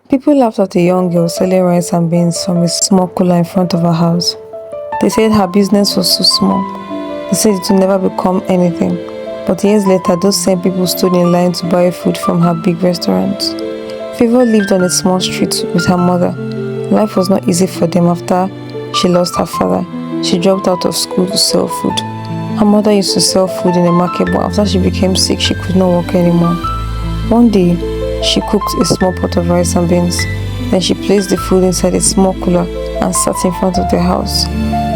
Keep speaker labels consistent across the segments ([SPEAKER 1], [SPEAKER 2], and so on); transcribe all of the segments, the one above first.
[SPEAKER 1] People laughed at a young girl selling rice and beans from a small cooler in front of her house. They said her business was too small. They said it would never become anything. But years later, those same people stood in line to buy food from her big restaurant. Favor lived on a small street with her mother. Life was not easy for them after she lost her father. She dropped out of school to sell food. Her mother used to sell food in the market, but after she became sick, she could not work anymore. One day, she cooked a small pot of rice and beans. Then she placed the food inside a small cooler and sat in front of the house.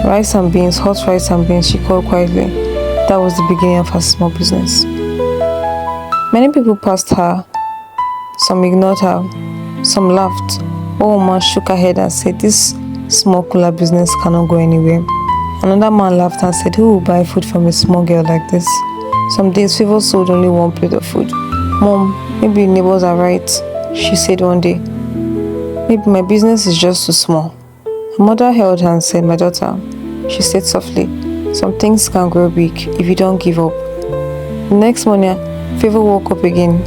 [SPEAKER 1] Rice and beans, hot rice and beans, she called quietly. That was the beginning of her small business. Many people passed her. Some ignored her. Some laughed. One woman shook her head and said, "This small cooler business cannot go anywhere." Another man laughed and said, "Who will buy food from a small girl like this?" Some days, Favor sold only one plate of food. "Mom, maybe neighbors are right," she said one day. "Maybe my business is just too small." Her mother held her and said, "My daughter," she said softly, "some things can grow big if you don't give up." The next morning, Favor woke up again,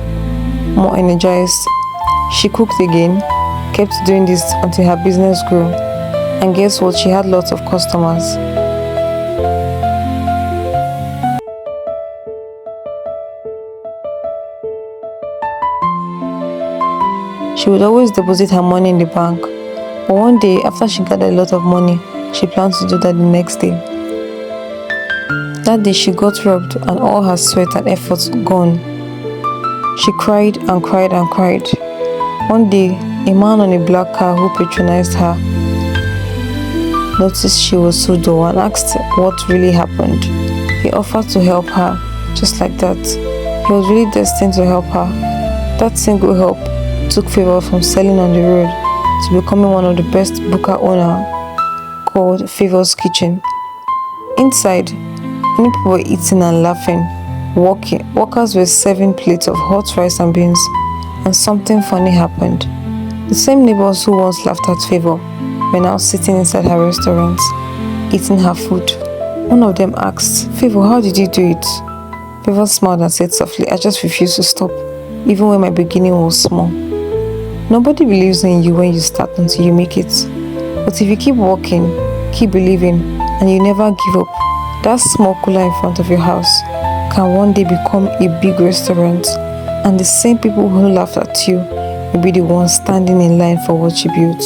[SPEAKER 1] more energized. She cooked again, kept doing this until her business grew. And guess what? She had lots of customers. She would always deposit her money in the bank. But one day, after she gathered a lot of money, she planned to do that the next day. That day, she got robbed and all her sweat and efforts gone. She cried and cried and cried. One day, a man on a black car who patronized her noticed she was so dull and asked what really happened. He offered to help her, just like that. He was really destined to help her. That single help took Favor from selling on the road to becoming one of the best buka owner, called Favor's Kitchen. Inside, many people were eating and laughing, walking. Workers were serving plates of hot rice and beans, and something funny happened. The same neighbors who once laughed at Favor were now sitting inside her restaurant, eating her food. One of them asked, "Favor, how did you do it?" Favor smiled and said softly, "I just refused to stop, even when my beginning was small." Nobody believes in you when you start until you make it. But if you keep working, keep believing, and you never give up, that small cooler in front of your house can one day become a big restaurant, and the same people who laughed at you will be the ones standing in line for what you built.